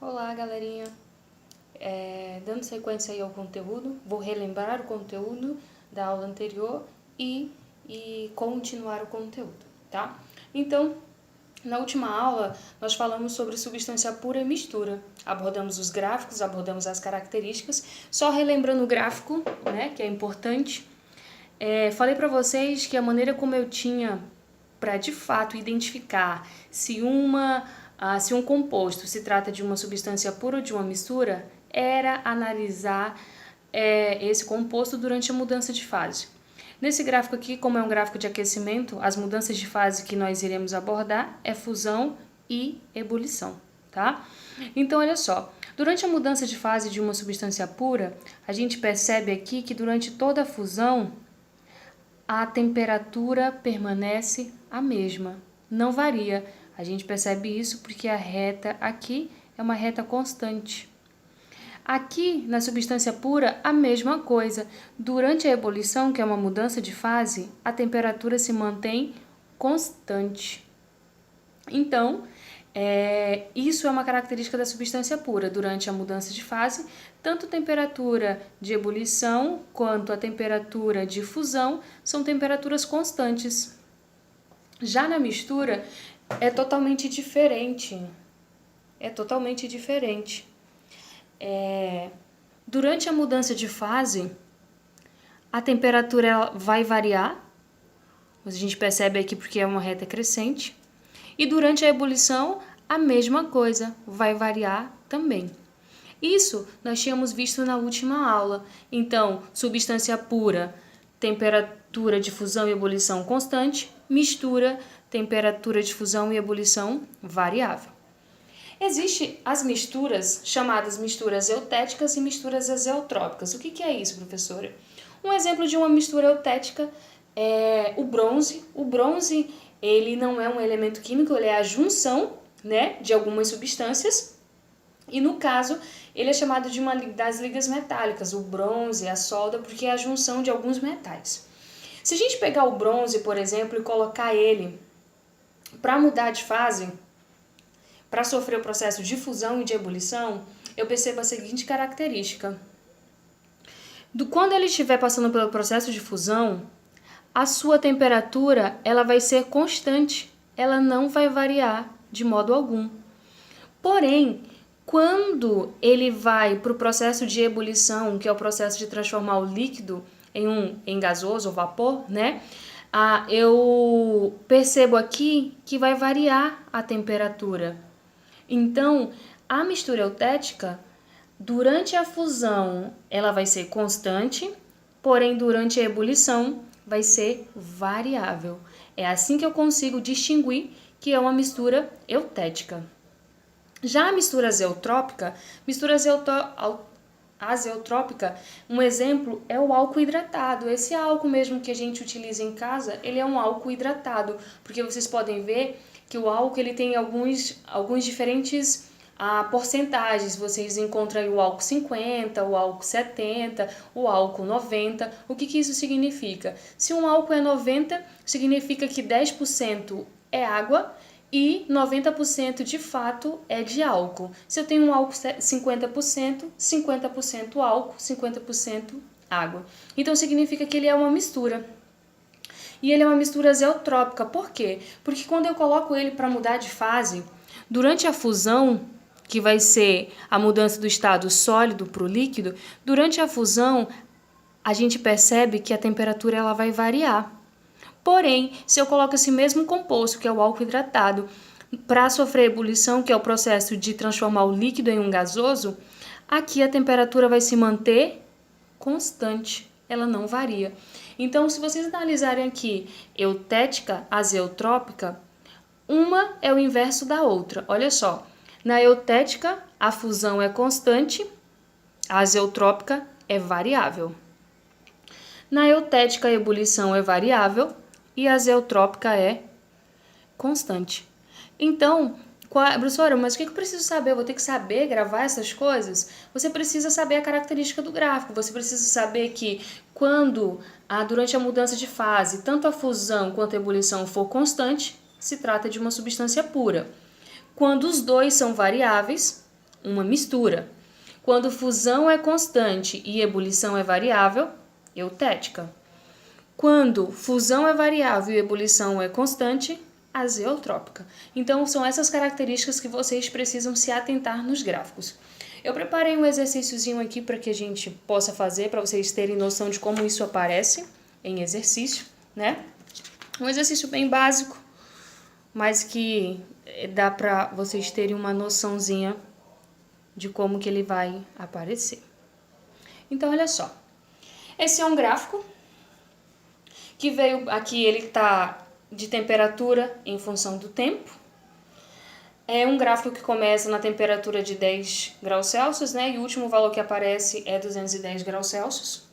Olá, galerinha. Dando sequência aí ao conteúdo, vou relembrar o conteúdo da aula anterior e continuar o conteúdo, tá? Então, na última aula, nós falamos sobre substância pura e mistura. Abordamos os gráficos, abordamos as características. Só relembrando o gráfico, né, que é importante. Falei para vocês que a maneira como eu tinha para, de fato, identificar se um composto se trata de uma substância pura ou de uma mistura, era analisar esse composto durante a mudança de fase. Nesse gráfico aqui, como é um gráfico de aquecimento, as mudanças de fase que nós iremos abordar é fusão e ebulição, tá? Então, olha só, durante a mudança de fase de uma substância pura, a gente percebe aqui que durante toda a fusão, a temperatura permanece a mesma, não varia. A gente percebe isso porque a reta aqui é uma reta constante. Aqui, na substância pura, a mesma coisa. Durante a ebulição, que é uma mudança de fase, a temperatura se mantém constante. Então, isso é uma característica da substância pura. Durante a mudança de fase, tanto a temperatura de ebulição quanto a temperatura de fusão são temperaturas constantes. Já na mistura, é totalmente diferente. Durante a mudança de fase, a temperatura vai variar. A gente percebe aqui porque é uma reta crescente. E durante a ebulição, a mesma coisa, vai variar também. Isso nós tínhamos visto na última aula. Então, substância pura, temperatura de fusão e ebulição constante, mistura, temperatura de fusão e ebulição variável. Existem as misturas chamadas misturas eutéticas e misturas azeotrópicas. O que é isso, professora? Um exemplo de uma mistura eutética é o bronze. O bronze, ele não é um elemento químico, ele é a junção, né, de algumas substâncias. E no caso, ele é chamado de uma das ligas metálicas, o bronze, a solda, porque é a junção de alguns metais. Se a gente pegar o bronze, por exemplo, e colocar ele para mudar de fase, para sofrer o processo de fusão e de ebulição, eu percebo a seguinte característica. Quando ele estiver passando pelo processo de fusão, a sua temperatura ela vai ser constante, ela não vai variar de modo algum. Porém, quando ele vai para o processo de ebulição, que é o processo de transformar o líquido em gasoso ou vapor, né? Eu percebo aqui que vai variar a temperatura. Então, a mistura eutética, durante a fusão, ela vai ser constante, porém, durante a ebulição, vai ser variável. É assim que eu consigo distinguir que é uma mistura eutética. Já a mistura azeotrópica, azeotrópica, um exemplo é o álcool hidratado. Esse álcool mesmo que a gente utiliza em casa, ele é um álcool hidratado, porque vocês podem ver que o álcool ele tem alguns diferentes porcentagens. Vocês encontram aí o álcool 50, o álcool 70, o álcool 90. O que isso significa? Se um álcool é 90, significa que 10% é água e 90% de fato é de álcool. Se eu tenho um álcool 50%, 50% álcool, 50% água. Então significa que ele é uma mistura. E ele é uma mistura azeotrópica. Por quê? Porque quando eu coloco ele para mudar de fase, durante a fusão, que vai ser a mudança do estado sólido para o líquido, durante a fusão, a gente percebe que a temperatura ela vai variar. Porém, se eu coloco esse mesmo composto, que é o álcool hidratado, para sofrer ebulição, que é o processo de transformar o líquido em um gasoso, aqui a temperatura vai se manter constante, ela não varia. Então, se vocês analisarem aqui eutética, azeotrópica, uma é o inverso da outra. Olha só, na eutética, a fusão é constante, a azeotrópica é variável. Na eutética, a ebulição é variável e a azeotrópica é constante. Então, professora, mas o que eu preciso saber? Eu vou ter que saber gravar essas coisas? Você precisa saber a característica do gráfico, você precisa saber que quando, durante a mudança de fase, tanto a fusão quanto a ebulição for constante, se trata de uma substância pura. Quando os dois são variáveis, uma mistura. Quando fusão é constante e ebulição é variável, eutética. Quando fusão é variável e ebulição é constante, azeotrópica. Então, são essas características que vocês precisam se atentar nos gráficos. Eu preparei um exercíciozinho aqui para que a gente possa fazer, para vocês terem noção de como isso aparece em exercício, né? Um exercício bem básico, mas que dá para vocês terem uma noçãozinha de como que ele vai aparecer. Então, olha só. Esse é um gráfico que veio aqui, ele está de temperatura em função do tempo. É um gráfico que começa na temperatura de 10 graus Celsius, né? E o último valor que aparece é 210 graus Celsius.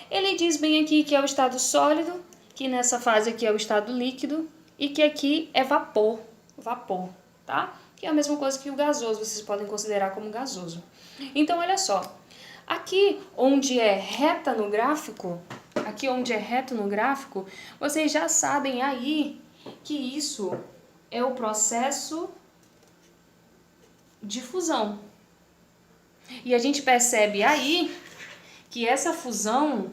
Ele diz bem aqui que é o estado sólido, que nessa fase aqui é o estado líquido e que aqui é vapor, tá? Que é a mesma coisa que o gasoso, vocês podem considerar como gasoso. Então, olha só. Aqui onde é reta no gráfico, vocês já sabem aí que isso é o processo de fusão. E a gente percebe aí que essa fusão,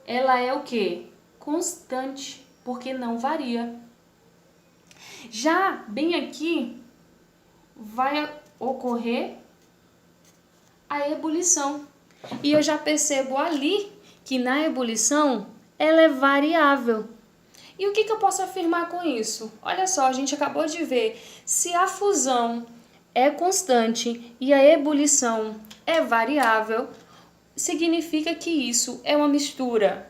ela é o quê? Constante, porque não varia. Já bem aqui vai ocorrer a ebulição. E eu já percebo ali que na ebulição ela é variável. E o que eu posso afirmar com isso? Olha só, a gente acabou de ver, se a fusão é constante e a ebulição é variável, significa que isso é uma mistura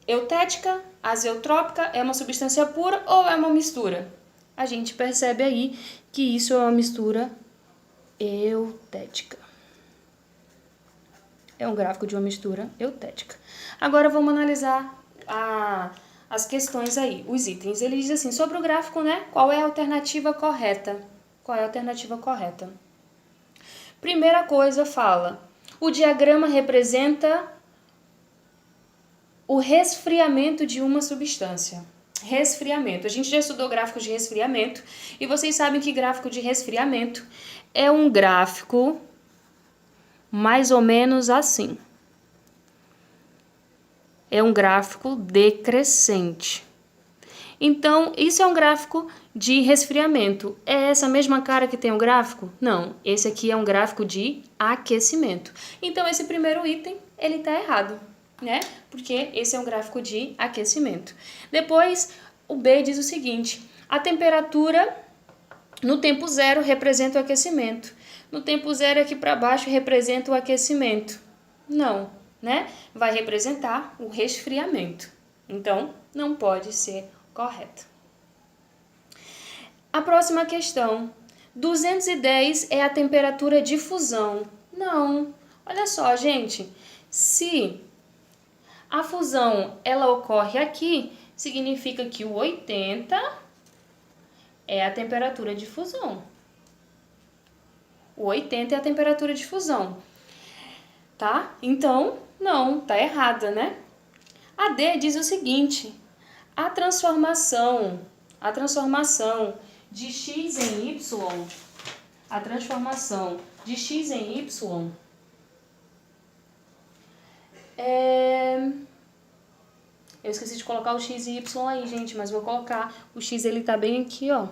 eutética, azeotrópica, é uma substância pura ou é uma mistura? A gente percebe aí que isso é uma mistura eutética. É um gráfico de uma mistura eutética. Agora vamos analisar as questões aí, os itens. Ele diz assim, sobre o gráfico, né? Qual é a alternativa correta? Qual é a alternativa correta? Primeira coisa fala, o diagrama representa o resfriamento de uma substância. Resfriamento. A gente já estudou gráficos de resfriamento e vocês sabem que gráfico de resfriamento é um gráfico mais ou menos assim. É um gráfico decrescente. Então, isso é um gráfico de resfriamento. É essa mesma cara que tem o gráfico? Não, esse aqui é um gráfico de aquecimento. Então, esse primeiro item, ele está errado, né? Porque esse é um gráfico de aquecimento. Depois, o B diz o seguinte, a temperatura no tempo zero representa o aquecimento. No tempo zero aqui para baixo representa o aquecimento. Não, né? Vai representar o resfriamento. Então, não pode ser correto. A próxima questão. 210 é a temperatura de fusão. Não. Olha só, gente. Se a fusão ela ocorre aqui, significa que o 80 é a temperatura de fusão. O 80 é a temperatura de fusão. Tá? Então, não, tá errada, né? A D diz o seguinte, a transformação de x em y, eu esqueci de colocar o x e y aí, gente, mas vou colocar. O x, ele tá bem aqui, ó.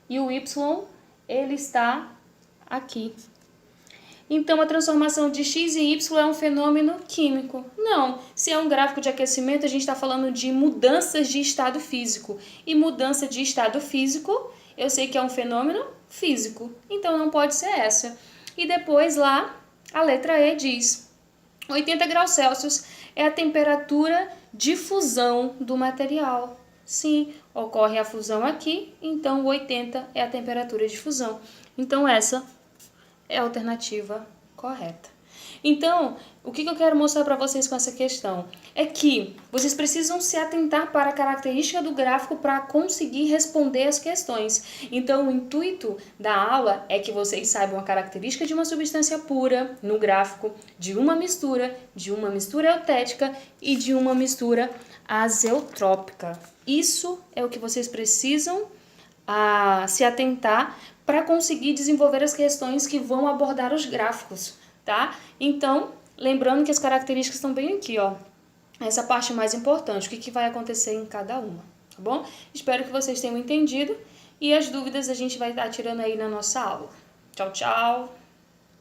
E o y, ele está aqui. Então, a transformação de x em y é um fenômeno químico. Não, se é um gráfico de aquecimento, a gente está falando de mudanças de estado físico. E mudança de estado físico, eu sei que é um fenômeno físico. Então, não pode ser essa. E depois lá, a letra E diz, 80 graus Celsius é a temperatura de fusão do material. Sim, ocorre a fusão aqui, então o 80 é a temperatura de fusão. Então, essa é a alternativa correta. Então, o que eu quero mostrar para vocês com essa questão é que vocês precisam se atentar para a característica do gráfico para conseguir responder as questões. Então, o intuito da aula é que vocês saibam a característica de uma substância pura no gráfico, de uma mistura eutética e de uma mistura azeotrópica. Isso é o que vocês precisam a se atentar para conseguir desenvolver as questões que vão abordar os gráficos, tá? Então, lembrando que as características estão bem aqui, ó. Essa parte mais importante, o que vai acontecer em cada uma, tá bom? Espero que vocês tenham entendido e as dúvidas a gente vai estar tirando aí na nossa aula. Tchau, tchau!